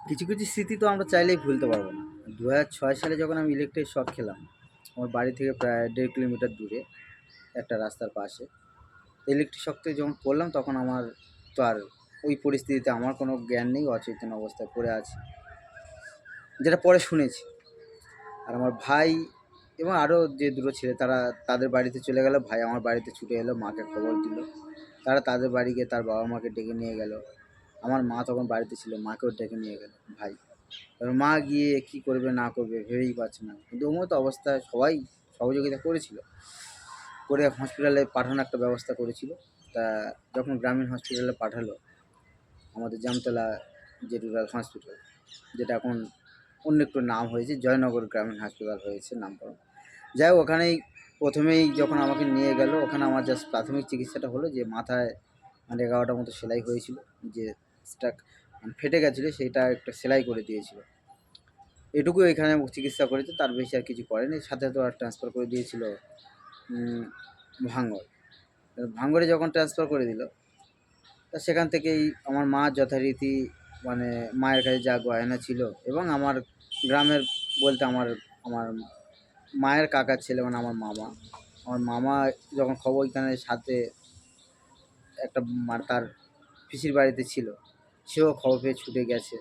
কিছু কিছু স্মৃতি তো আমরা চাইলেই ভুলতে পারবো না। 2006 সালে যখন আমি ইলেকট্রিক শক খেলাম, আমার বাড়ি থেকে প্রায় 1.5 কিলোমিটার দূরে একটা রাস্তার পাশে ইলেকট্রিক শক থেকে যখন পড়লাম, তখন আমার তো আর ওই পরিস্থিতিতে আমার কোনো জ্ঞান নেই, অচেতন অবস্থায় পড়ে আছি, যেটা পরে শুনেছি। আর আমার ভাই এবং আরও যে দুটো ছেলে, তারা তাদের বাড়িতে চলে গেল, ভাই আমার বাড়িতে ছুটে এলো, মাকে খবর দিল। তারা তাদের বাড়ি গিয়ে তার বাবা মাকে ডেকে নিয়ে গেল। আমার মা তখন বাড়িতে ছিল, মাকেও ডেকে নিয়ে গেল ভাই। এবার মা গিয়ে কী করবে না করবে ভেবেই পাচ্ছে না, কিন্তু ওর মতো অবস্থায় সবাই সহযোগিতা করেছিল, করে হসপিটালে পাঠানোর একটা ব্যবস্থা করেছিল। তা যখন গ্রামীণ হসপিটালে পাঠালো, আমাদের জামতলা যে রুরাল হসপিটাল, যেটা এখন অন্য একটু নাম হয়েছে, জয়নগর গ্রামীণ হাসপাতাল হয়েছে নামকরণ। যাই হোক, ওখানেই প্রথমেই যখন আমাকে নিয়ে গেল, ওখানে আমার জাস্ট প্রাথমিক চিকিৎসাটা হলো যে মাথায় 11টার মতো সেলাই হয়েছিল, যে স্টাক ফেটে গেছিলো সেইটা একটা সেলাই করে দিয়েছিল। এটুকু এখানে চিকিৎসা করেছে, তার বেশি আর কিছু করেনি। সাথে তো আর ট্রান্সফার করে দিয়েছিল ভাঙড়। ভাঙড়ে যখন ট্রান্সফার করে দিল, তা সেখান থেকেই আমার মা যথারীতি, মানে মায়ের কাছে যা গয়না ছিল, এবং আমার গ্রামের বলতে আমার আমার মায়ের কাকার ছেলে, মানে আমার মামা যখন খবর এখানে সাথে একটা তার পিসির বাড়িতে ছিল, সেও খবর পেয়ে ছুটে গেছে।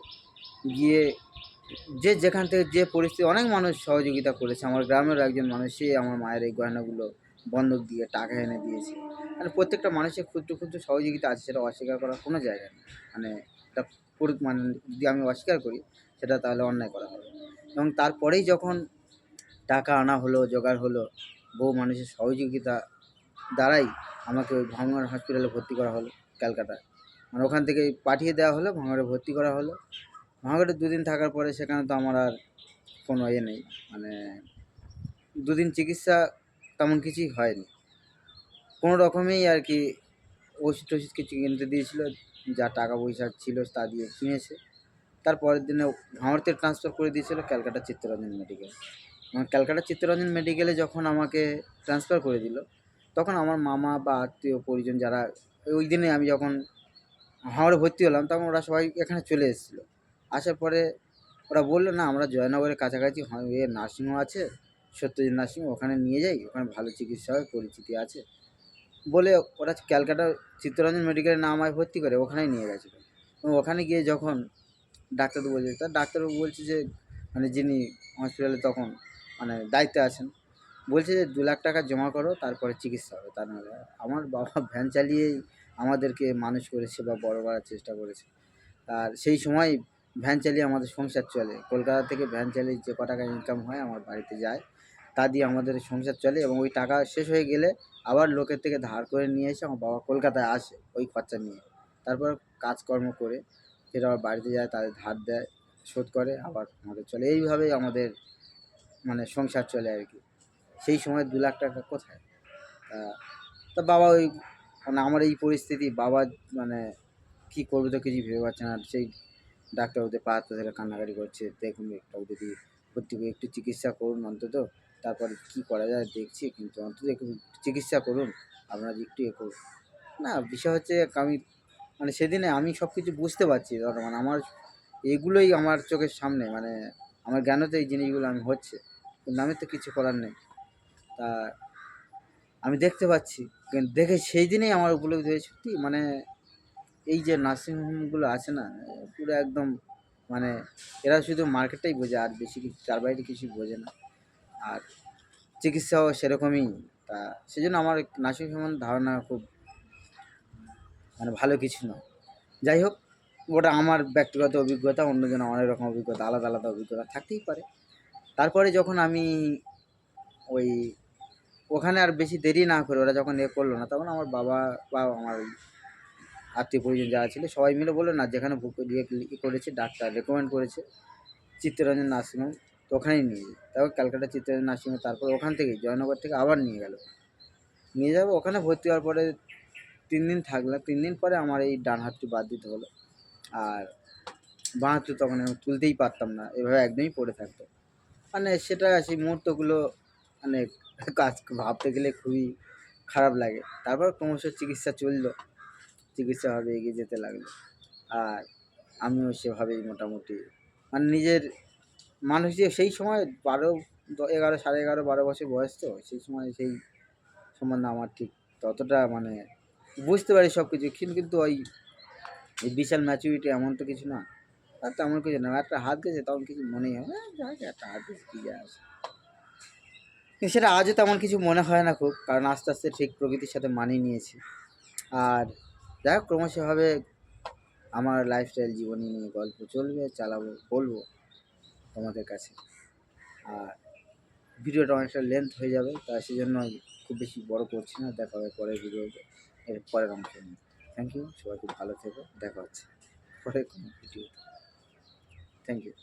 গিয়ে যে যেখান থেকে যে পরিস্থিতি, অনেক মানুষ সহযোগিতা করেছে। আমার গ্রামের একজন মানুষ, সে আমার মায়ের এই গয়নাগুলো বন্ধক দিয়ে টাকা এনে দিয়েছে। মানে প্রত্যেকটা মানুষের ক্ষুদ্র ক্ষুদ্র সহযোগিতা আছে, সেটা অস্বীকার করার কোনো জায়গা নেই। মানে এটা মানে যদি আমি অস্বীকার করি, সেটা তাহলে অন্যায় করা হবে। এবং তারপরেই যখন টাকা আনা হলো, জোগাড় হলো, বহু মানুষের সহযোগিতা দ্বারাই আমাকে ওই ভাঙড় হসপিটালে ভর্তি করা হলো, ক্যালকাটায়। মানে ওখান থেকে পাঠিয়ে দেওয়া হলো, ভাঙড়ে ভর্তি করা হলো। ভাঙড়ে দুদিন থাকার পরে সেখানে তো আমার আর কোনো নেই, মানে দুদিন চিকিৎসা তেমন কিছুই হয়নি, কোনো রকমেই আর কি। ওষুধ টষুধ কিছু কিনতে দিয়েছিল, যা টাকা পয়সা ছিল তা দিয়ে কিনেছে। তারপরের দিনে ভাঙড়তে ট্রান্সফার করে দিয়েছিল ক্যালকাটা চিত্তরঞ্জন মেডিকেল। ক্যালকাটা চিত্তরঞ্জন মেডিকেলে যখন আমাকে ট্রান্সফার করে দিল, তখন আমার মামা বা আত্মীয় পরিজন যারা, ওই দিনে আমি যখন হাওড়ে ভর্তি হলাম, তখন ওরা সবাই এখানে চলে এসেছিলো। আসার পরে ওরা বললো, না আমরা জয়নগরের কাছাকাছি নার্সিংহোম আছে, সত্যজিৎ নার্সিংহোম, ওখানে নিয়ে যাই, ওখানে ভালো চিকিৎসা হয়, পরিচিতি আছে বলে ওরা ক্যালকাটা চিত্তরঞ্জন মেডিকেলে না আমায় ভর্তি করে ওখানেই নিয়ে গেছিলো। এবং ওখানে গিয়ে যখন ডাক্তারবাবু বলছে, তার ডাক্তারবাবু বলছে যে, মানে যিনি হসপিটালে তখন মানে দায়িত্বে আছেন, বলছে যে 2 লাখ টাকা জমা করো, তারপরে চিকিৎসা হবে। তা নাহলে আমার বাবা ভ্যান চালিয়েই আমাদেরকে মানুষ করেছে বা বড় করার চেষ্টা করেছে। আর সেই সময় ভ্যান চালিয়ে আমাদের সংসার চলে। কলকাতা থেকে ভ্যান চালিয়ে যে টাকা ইনকাম হয় আমার বাড়িতে যায়, তা দিয়ে আমাদের সংসার চলে। এবং ওই টাকা শেষ হয়ে গেলে আবার লোকের থেকে ধার করে নিয়ে এসে আমার বাবা কলকাতায় আসে ওই খরচা নিয়ে। তারপর কাজকর্ম করে ফের আবার বাড়িতে যায়, তাদের ধার দেয়, শোধ করে, আবার আমাদের চলে। এইভাবেই আমাদের মানে সংসার চলে আর কি। সেই সময় 2 লাখ টাকা কোথায়? তা তা বাবা ওই, মানে আমার এই পরিস্থিতি, বাবা মানে কী করবে তো কিছুই ভেবে পাচ্ছে না। সেই ডাক্তারবাবুদের পা হাত ধরে কান্নাকাটি করছে, দেখুন একটু যদি ভর্তি করে একটু চিকিৎসা করুন অন্তত, তারপরে কী করা যায় দেখছি, কিন্তু অন্তত একটু চিকিৎসা করুন, আপনারা একটু এ করুন। না, বিষয় হচ্ছে আমি, মানে সেদিনে আমি সব কিছু বুঝতে পারছি, ধরো মানে আমার এগুলোই আমার চোখের সামনে, মানে আমার জ্ঞানতে এই জিনিসগুলো আমি হচ্ছে, কিন্তু আমি তো কিছু করার নেই। তা আমি দেখতে পাচ্ছি, কিন্তু দেখে সেই দিনেই আমার উপলব্ধি হয়েছে, সত্যি মানে এই যে নার্সিংহোমগুলো আছে না, পুরো একদম মানে এরা শুধু মার্কেটটাই বোঝে, আর বেশি কিছু তার বাইরে কিছু বোঝে না। আর চিকিৎসাও সেরকমই। তা সেজন্য আমার নার্সিং সম্বন্ধে ধারণা খুব মানে ভালো কিছু নয়। যাই হোক, ওটা আমার ব্যক্তিগত অভিজ্ঞতা, অন্যজনের অনেক রকম অভিজ্ঞতা, আলাদা আলাদা অভিজ্ঞতা থাকতেই পারে। তারপরে যখন আমি ওই ওখানে আর বেশি দেরি না করে ওরা যখন করলো না, তখন আমার বাবা বা আমার আত্মীয় পরিজন যারা ছিল সবাই মিলে বললো, না যেখানে করেছে ডাক্তার রেকমেন্ড করেছে চিত্তরঞ্জন নার্সিংহোম, তো ওখানেই নিয়ে যাই। তারপর ক্যালকাটা চিত্তরঞ্জন নার্সিংহোম, তারপর ওখান থেকে জয়নগর থেকে আবার নিয়ে গেল, নিয়ে যাবো। ওখানে ভর্তি হওয়ার পরে 3 দিন থাকলাম। 3 দিন পরে আমার এই ডান হাতটি বাদ দিতে হলো, আর বাঁ হাতটি তখন আমি তুলতেই পারতাম না, এভাবে একদমই পড়ে থাকতো। মানে সেটা, সেই মুহূর্তগুলো মানে কাজ ভাবতে গেলে খুবই খারাপ লাগে। তারপর ক্রমশ চিকিৎসা চললো, চিকিৎসাভাবে এগিয়ে যেতে লাগলো। আর আমিও সেভাবেই মোটামুটি মানে নিজের মানুষ যে সেই সময় 11 11.5 12 বছর বয়স, তো সেই সময় সেই সম্বন্ধে আমার ঠিক ততটা মানে বুঝতে পারি সব কিছু, কিন্তু ওই এই বিশাল ম্যাচুরিটি এমন তো কিছু না। আর তেমন কিছু না, একটা হাত গেছে তখন কিছু মনেই হয় না, যাক একটা হাত গেছে কী যায় আসে। কিন্তু সেটা আজও তেমন কিছু মনে হয় না খুব, কারণ আস্তে আস্তে ঠিক প্রকৃতির সাথে মানিয়ে নিয়েছি। আর যাই হোক, ক্রমশভাবে আমার লাইফস্টাইল জীবনী নিয়ে গল্প চলবে, চালাবো, বলবো তোমাদের কাছে। আর ভিডিওটা অনেকটা লেন্থ হয়ে যাবে, তাই সেজন্য খুব বেশি বড় করছি না। দেখা হবে পরের ভিডিওতে, এর পরের অংশ নিয়ে। থ্যাংক ইউ, সবাই খুব ভালো থেকো, দেখা হচ্ছে পরের কোনো ভিডিও। Thank you.